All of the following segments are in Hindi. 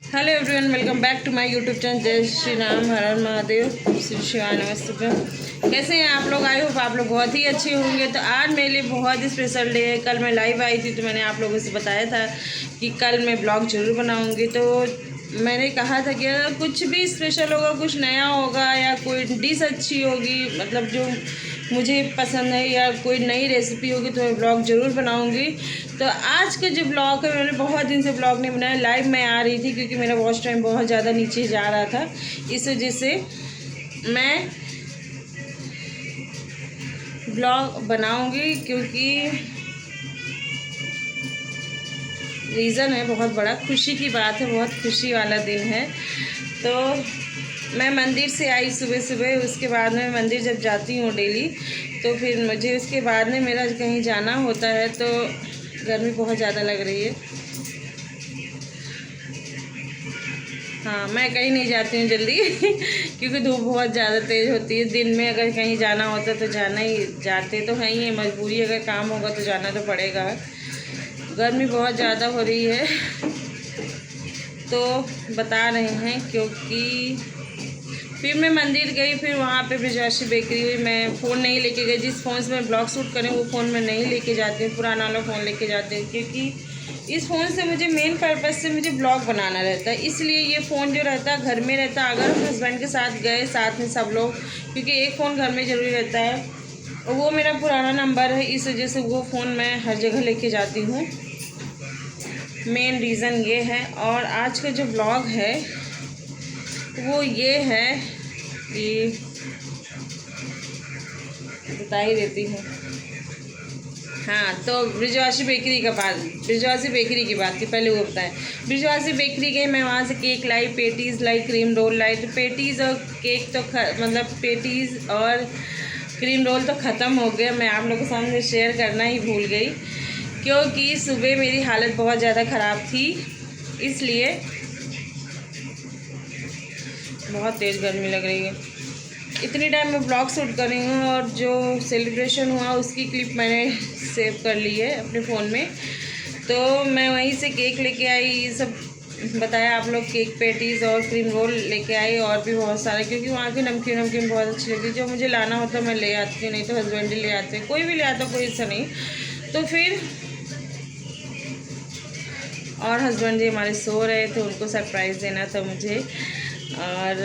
Hello everyone, welcome back to my YouTube channel. जय श्री राम, हर हर महादेव, श्री शिवाय नमस्ते। कैसे हैं आप लोग? आई होप आप लोग बहुत ही अच्छे होंगे। तो आज मेरे लिए बहुत ही स्पेशल डे है। कल मैं लाइव आई थी तो मैंने आप लोगों से बताया था कि कल मैं ब्लॉग जरूर बनाऊंगी। तो मैंने कहा था कि अगर कुछ भी स्पेशल होगा, कुछ नया होगा या कोई डिश अच्छी होगी, मतलब जो मुझे पसंद है, या कोई नई रेसिपी होगी तो मैं ब्लॉग ज़रूर बनाऊंगी। तो आज का जो ब्लॉग है, मैंने बहुत दिन से ब्लॉग नहीं बनाया। लाइव मैं आ रही थी क्योंकि मेरा वॉच टाइम बहुत ज़्यादा नीचे जा रहा था, इस वजह से मैं ब्लॉग बनाऊंगी। क्योंकि रीज़न है बहुत बड़ा, खुशी की बात है, बहुत खुशी वाला दिन है। तो मैं मंदिर से आई सुबह सुबह, उसके बाद में मंदिर जब जाती हूँ डेली, तो फिर मुझे उसके बाद में मेरा कहीं जाना होता है। तो गर्मी बहुत ज़्यादा लग रही है। हाँ, मैं कहीं नहीं जाती हूँ जल्दी क्योंकि धूप बहुत ज़्यादा तेज़ होती है। दिन में अगर कहीं जाना होता तो जाना ही, जाते तो है ही है, मजबूरी, अगर काम होगा तो जाना तो पड़ेगा। गर्मी बहुत ज़्यादा हो रही है तो बता रहे हैं। क्योंकि फिर मैं मंदिर गई, फिर वहाँ पे ब्रिजवासी बेकरी हुई। मैं फ़ोन नहीं लेके गई, जिस फ़ोन से मैं ब्लॉग शूट करें वो फ़ोन मैं नहीं लेके जाती हूँ, पुराना वाला फ़ोन लेके जाती हूँ। क्योंकि इस फ़ोन से मुझे मेन पर्पज़ से मुझे ब्लॉग बनाना रहता है, इसलिए ये फ़ोन जो रहता है घर में रहता है। अगर हम हस्बैंड के साथ गए, साथ में सब लोग, क्योंकि एक फ़ोन घर में ज़रूरी रहता है, और वो मेरा पुराना नंबर है, इस वजह से वो फ़ोन मैं हर जगह लेके जाती हूँ। मेन रीज़न ये है। और आज का जो ब्लॉग है वो ये है कि बता ही देती हूँ। हाँ, तो ब्रिजवासी बेकरी की बात थी, पहले वो बताएं। ब्रिजवासी बेकरी गई, मैं वहाँ से केक लाई, पेटीज़ लाई, क्रीम रोल लाई। तो पेटीज़ और केक तो मतलब पेटीज़ और क्रीम रोल तो ख़त्म हो गया। मैं आप लोगों के सामने शेयर करना ही भूल गई, क्योंकि सुबह मेरी हालत बहुत ज़्यादा ख़राब थी, इसलिए बहुत तेज़ गर्मी लग रही है। इतनी टाइम मैं ब्लॉग शूट कर रही हूँ, और जो सेलिब्रेशन हुआ उसकी क्लिप मैंने सेव कर ली है अपने फ़ोन में। तो मैं वहीं से केक लेके आई, ये सब बताया आप लोग, केक, पेटीज़ और क्रीम रोल लेके आई, और भी बहुत सारे, क्योंकि वहाँ की नमकीन बहुत अच्छी लगती है। जो मुझे लाना होता मैं ले आती हूँ, नहीं तो हस्बैंड ही ले आते, कोई भी ले आता, कोई ऐसा नहीं। तो फिर और हस्बैंड जी हमारे सो रहे थे, उनको सरप्राइज़ देना था मुझे, और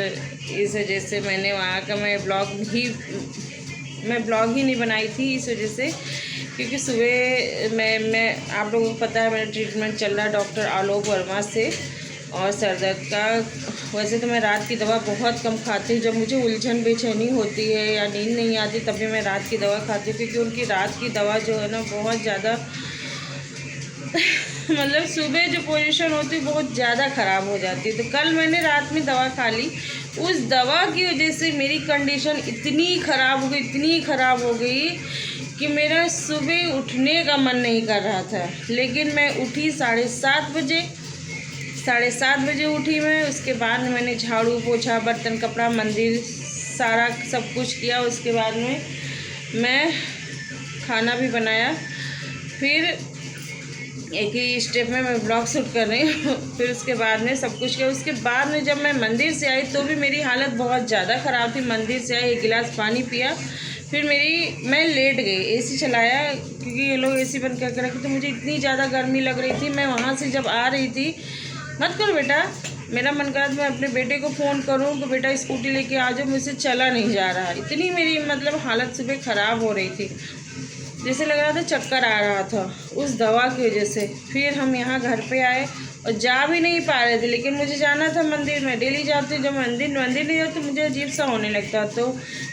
इस वजह से मैंने वहाँ का मैं ब्लॉग ही नहीं बनाई थी, इस वजह से। क्योंकि सुबह मैं आप लोगों को पता है मेरा ट्रीटमेंट चल रहा है डॉक्टर आलोक वर्मा से, और सर दर्द का। वैसे तो मैं रात की दवा बहुत कम खाती हूँ, जब मुझे उलझन बेचैनी होती है या नींद नहीं आती तभी मैं रात की दवा खाती हूँ। क्योंकि उनकी रात की दवा जो है ना बहुत ज़्यादा मतलब सुबह जो पोजीशन होती है बहुत ज़्यादा ख़राब हो जाती है। तो कल मैंने रात में दवा खा ली, उस दवा की वजह से मेरी कंडीशन इतनी ख़राब हो गई कि मेरा सुबह उठने का मन नहीं कर रहा था। लेकिन मैं उठी 7:30 बजे उठी मैं। उसके बाद मैंने झाड़ू पोछा, बर्तन, कपड़ा, मंदिर, सारा सब कुछ किया। उसके बाद में मैं खाना भी बनाया। फिर एक ही स्टेप में मैं ब्लॉग शूट कर रही हूँ। फिर उसके बाद में सब कुछ किया। उसके बाद में जब मैं मंदिर से आई तो भी मेरी हालत बहुत ज़्यादा ख़राब थी। मंदिर से आई, 1 गिलास पानी पिया, फिर मैं लेट गई, एसी चलाया, क्योंकि ये लोग एसी बंद करके रखे। तो मुझे इतनी ज़्यादा गर्मी लग रही थी। मैं वहाँ से जब आ रही थी, मत करो बेटा, मेरा मन करा तो मैं अपने बेटे को फ़ोन करूँ कि बेटा स्कूटी लेके आ जाओ, मुझसे चला नहीं जा रहा। इतनी मेरी मतलब हालत सुबह ख़राब हो रही थी, जैसे लग रहा था चक्कर आ रहा था उस दवा की वजह से। फिर हम यहाँ घर पे आए और जा भी नहीं पा रहे थे, लेकिन मुझे जाना था मंदिर में, डेली जाती हूँ। जब मंदिर नहीं जाती तो मुझे अजीब सा होने लगता। तो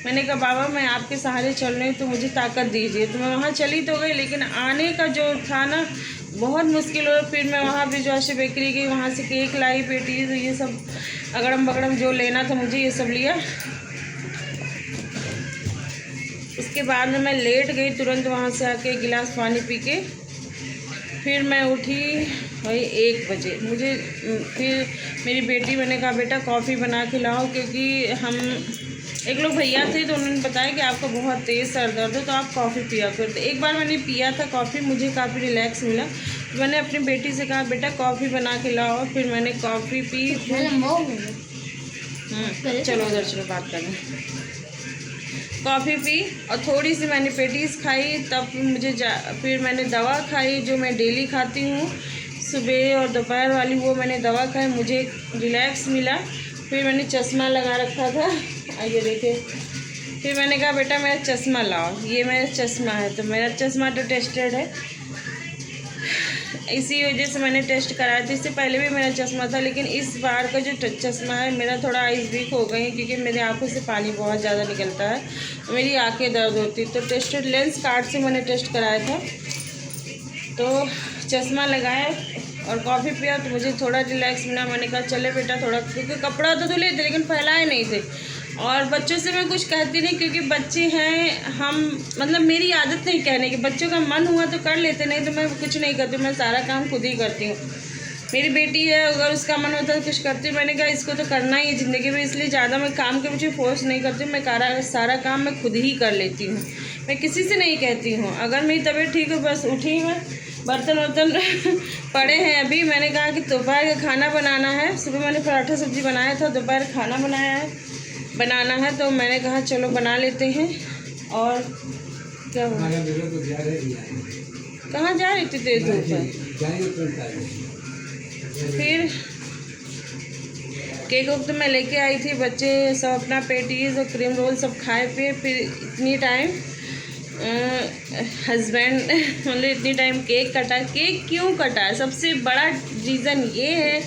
मैंने कहा बाबा मैं आपके सहारे चल रही हूँ तो मुझे ताकत दीजिए। तो मैं वहाँ चली तो गई, लेकिन आने का जो था ना बहुत मुश्किल हो। फिर मैं वहाँ ब्रिजवासी बेकरी गई, वहाँ से केक लाई, पेटीज, ये सब अगड़म बगड़म जो लेना था मुझे ये सब लिया। उसके बाद में मैं लेट गई, तुरंत वहाँ से आके 1 गिलास पानी पी के फिर मैं उठी वही 1 बजे। फिर मेरी बेटी, मैंने कहा बेटा कॉफ़ी बना के लाओ, क्योंकि हम एक लोग भैया थे तो उन्होंने बताया कि आपको बहुत तेज़ सर दर्द है तो आप कॉफ़ी पिया करो। तो एक बार मैंने पिया था कॉफ़ी, मुझे काफ़ी रिलैक्स मिला। मैंने अपनी बेटी से कहा बेटा कॉफ़ी बना के लाओ, फिर मैंने कॉफ़ी पी। चलो उधर चलो बात करें। कॉफ़ी पी और थोड़ी सी मैंने पेटीज़ खाई, तब मुझे फिर मैंने दवा खाई जो मैं डेली खाती हूँ, सुबह और दोपहर वाली, वो मैंने दवा खाई, मुझे रिलैक्स मिला। फिर मैंने चश्मा लगा रखा था, आइए देखे। फिर मैंने कहा बेटा मेरा चश्मा लाओ, ये मेरा चश्मा है। तो मेरा चश्मा तो टेस्टेड है, इसी वजह से मैंने टेस्ट कराया था। इससे पहले भी मेरा चश्मा था, लेकिन इस बार का जो चश्मा है मेरा थोड़ा आइज़ वीक हो गई, क्योंकि मेरी आंखों से पानी बहुत ज़्यादा निकलता है, मेरी आंखें दर्द होती। तो टेस्टेड लेंस कार्ड से मैंने टेस्ट कराया था, तो चश्मा लगाया और कॉफ़ी पिया तो मुझे थोड़ा रिलैक्स मिला। मैंने कहा चले बेटा थोड़ा, क्योंकि कपड़ा तो धुले थे लेकिन फैलाए नहीं थे। और बच्चों से मैं कुछ कहती नहीं, क्योंकि बच्चे हैं, हम मतलब मेरी आदत नहीं कहने की, बच्चों का मन हुआ तो कर लेते, नहीं तो मैं कुछ नहीं करती, मैं सारा काम खुद ही करती हूँ। मेरी बेटी है, अगर उसका मन होता है तो कुछ करती, मैंने कहा इसको तो करना ही है ज़िंदगी में, इसलिए ज़्यादा मैं काम के पीछे फोर्स नहीं करती हूँ। मैं सारा काम मैं खुद ही कर लेती हूँ, मैं किसी से नहीं कहती हूँ। अगर मेरी तबीयत ठीक है बस उठी मैं, बर्तन वर्तन पड़े हैं अभी। मैंने कहा कि दोपहर का खाना बनाना है, सुबह मैंने पराठा सब्ज़ी बनाया था, दोपहर खाना बनाना है, तो मैंने कहा चलो बना लेते हैं। और क्या हुआ, कहाँ जा रही थी तेज धूप है? फिर केक तो मैं लेके आई थी, बच्चे सब अपना पेटीज और क्रीम रोल सब खाए पिए। फिर इतनी टाइम हस्बैंड मतलब इतनी टाइम केक कटा। केक क्यों कटा है, सबसे बड़ा रीज़न ये है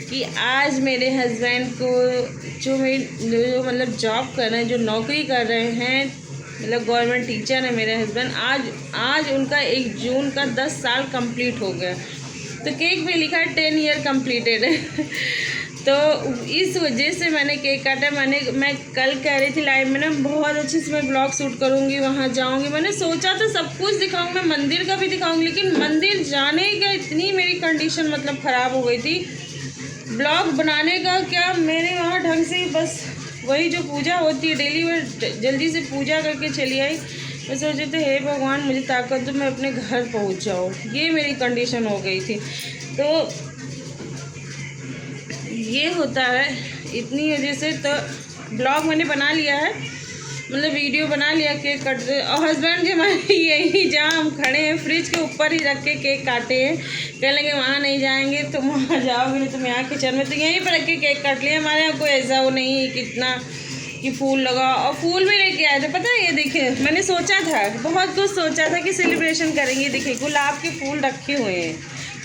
कि आज मेरे हस्बैंड को जो मतलब जॉब कर रहे हैं, जो नौकरी कर रहे हैं, मतलब गवर्नमेंट टीचर है मेरे हस्बैंड, आज उनका 1 जून का 10 साल कंप्लीट हो गया। तो केक पे लिखा है 10 ईयर कम्प्लीटेड है। तो इस वजह से मैंने केक काटा। मैं कल कह रही थी लाइव में ना बहुत अच्छे से मैं ब्लॉग शूट करूँगी, वहाँ जाऊँगी। मैंने सोचा था सब कुछ दिखाऊँगी, मैं मंदिर का भी दिखाऊँगी, लेकिन मंदिर जाने का इतनी मेरी कंडीशन मतलब ख़राब हो गई थी, ब्लॉग बनाने का क्या, मेरे वहाँ ढंग से बस वही जो पूजा होती है डेली, वो जल्दी से पूजा करके चली आई। मैं सोचे थे हे भगवान मुझे ताकत दो, मैं अपने घर पहुँच जाऊँ, ये मेरी कंडीशन हो गई थी। तो ये होता है इतनी वजह से। तो ब्लॉग मैंने बना लिया है, मतलब वीडियो बना लिया केक कटते, और हस्बैंड जी हमारे यही जहाँ हम खड़े हैं फ्रिज के ऊपर ही रख के केक काटे हैं। कह लगे वहाँ नहीं जाएंगे, तुम वहाँ जाओगे नहीं, तुम यहाँ किचन में, तो यहीं पर रख के केक काट लिया। हमारे यहाँ कोई ऐसा वो नहीं है कितना कि फूल लगा, और फूल भी लेके आए थे। पता है ये देखिए, मैंने सोचा था, बहुत कुछ सोचा था कि सेलिब्रेशन करेंगे। देखिए गुलाब के फूल रखे हुए हैं,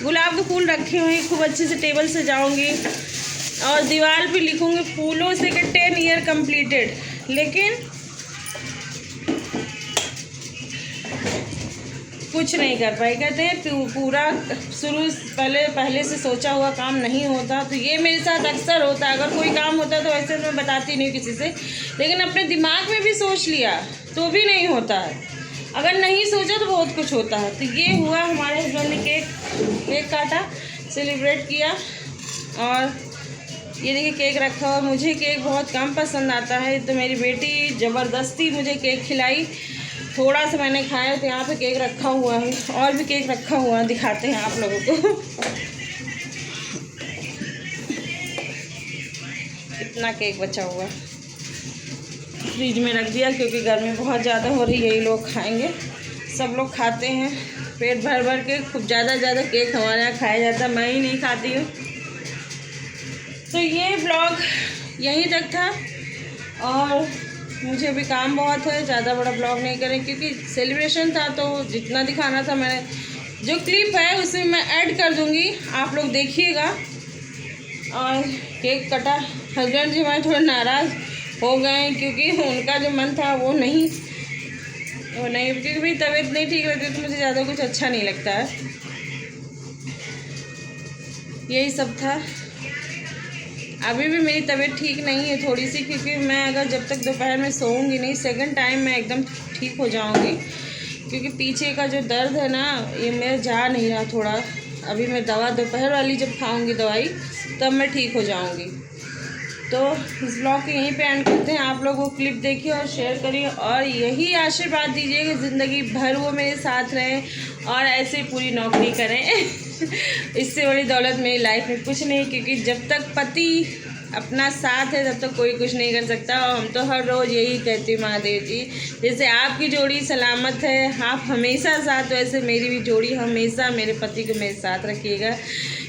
गुलाब के फूल रखे हुए हैं, खूब अच्छे से टेबल सजाऊँगी और दीवार पे लिखूँगी फूलों से कि 10 ईयर कम्प्लीटेड। लेकिन कुछ नहीं कर पाए। कहते हैं पूरा शुरू पहले से सोचा हुआ काम नहीं होता, तो ये मेरे साथ अक्सर होता है। अगर कोई काम होता है तो वैसे मैं बताती नहीं किसी से, लेकिन अपने दिमाग में भी सोच लिया तो भी नहीं होता है, अगर नहीं सोचा तो बहुत कुछ होता है। तो ये हुआ, हमारे हस्बैंड ने केक काटा, सेलिब्रेट किया। और ये देखिए केक रखा हुआ, मुझे केक बहुत कम पसंद आता है, तो मेरी बेटी ज़बरदस्ती मुझे केक खिलाई, थोड़ा सा मैंने खाया। तो यहाँ पे केक रखा हुआ है, और भी केक रखा हुआ है, दिखाते हैं आप लोगों को। इतना केक बचा हुआ है, फ्रिज में रख दिया क्योंकि गर्मी बहुत ज़्यादा हो रही है, यही लोग खाएंगे, सब लोग खाते हैं पेट भर भर के। खूब ज़्यादा केक हमारे यहाँ खाया जाता है, मैं ही नहीं खाती हूँ। तो ये ब्लॉग यहीं तक था, और मुझे अभी काम बहुत है, ज़्यादा बड़ा ब्लॉग नहीं करें क्योंकि सेलिब्रेशन था, तो जितना दिखाना था मैंने, जो क्लिप है उसमें मैं ऐड कर दूँगी, आप लोग देखिएगा। और केक कटा, हस्बैंड जी हमारे थोड़े नाराज़ हो गए क्योंकि उनका जो मन था वो नहीं, क्योंकि मेरी तबीयत नहीं ठीक रहती तो मुझे ज़्यादा कुछ अच्छा नहीं लगता है। यही सब था। अभी भी मेरी तबीयत ठीक नहीं है थोड़ी सी, क्योंकि मैं अगर जब तक दोपहर में सोऊंगी नहीं, सेकंड टाइम मैं एकदम ठीक हो जाऊंगी, क्योंकि पीछे का जो दर्द है ना, ये मेरा जा नहीं रहा थोड़ा। अभी मैं दवा दोपहर वाली जब खाऊंगी दवाई, तब मैं ठीक हो जाऊंगी। तो इस ब्लॉग को यहीं पे एंड करते हैं। आप लोग वो क्लिप देखिए और शेयर करिए और यही आशीर्वाद दीजिए कि ज़िंदगी भर वो मेरे साथ रहें और ऐसे पूरी नौकरी करें। इससे बड़ी दौलत मेरी लाइफ में कुछ नहीं, क्योंकि जब तक पति अपना साथ है तब तक कोई कुछ नहीं कर सकता। और हम तो हर रोज़ यही कहते हैं महादेव जी, जैसे आपकी जोड़ी सलामत है, आप हमेशा साथ, वैसे मेरी भी जोड़ी हमेशा मेरे पति को मेरे साथ रखिएगा,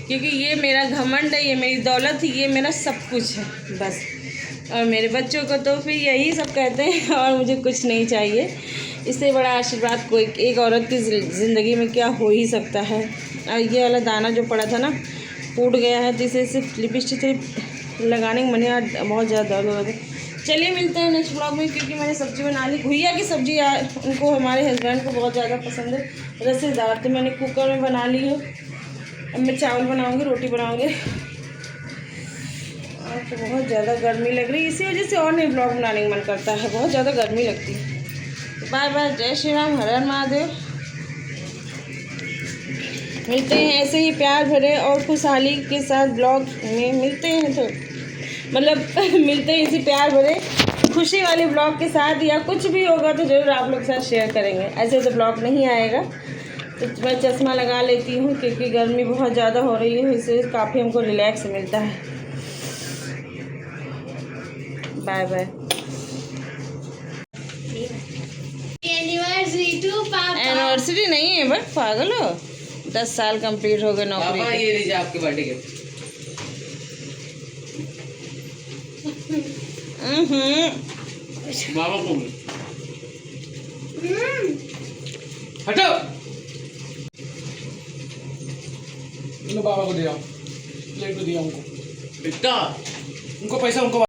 क्योंकि ये मेरा घमंड है, ये मेरी दौलत है, ये मेरा सब कुछ है बस। और मेरे बच्चों को तो फिर यही सब कहते हैं और मुझे कुछ नहीं चाहिए। इससे बड़ा आशीर्वाद कोई एक औरत की ज़िंदगी में क्या हो ही सकता है। और ये वाला दाना जो पड़ा था ना टूट गया है, तो इसे सिर्फ लिपस्टिक लगाने के मन यार बहुत ज़्यादा दर्द हो रहा था। चलिए मिलते हैं नेक्स्ट ब्लॉग में, क्योंकि मैंने सब्ज़ी बना ली। घुइया की सब्ज़ी उनको, हमारे हस्बैंड को बहुत ज़्यादा पसंद है, रसेदार, तो मैंने कुकर में बना ली है। अब मैं चावल बनाऊँगी, रोटी बनाऊँगी। और तो बहुत ज़्यादा गर्मी लग रही है, इसी वजह से और नहीं ब्लॉग बनाने का मन करता है, बहुत ज़्यादा गर्मी लगती है। बाय बाय, जय श्री राम, हर हर महादेव। मिलते हैं ऐसे ही प्यार भरे और खुशहाली के साथ ब्लॉग में मिलते हैं, तो मतलब मिलते हैं इसी प्यार भरे खुशी वाले ब्लॉग के साथ। या कुछ भी होगा तो ज़रूर आप लोग के साथ शेयर करेंगे, ऐसे तो ब्लॉग नहीं आएगा। तो मैं चश्मा लगा लेती हूँ क्योंकि गर्मी बहुत ज़्यादा हो रही है, इससे काफ़ी हमको रिलैक्स मिलता है। Bye bye. एनिवर्सरी नहीं है बस, पागल हो, 10 साल कंप्लीट हो गए नौकरी। ये लीजिए आपके बर्थडे के। बाबा को हटो, बाबा को दिया, प्लेट को दिया उनको, बेटा उनको पैसा उनको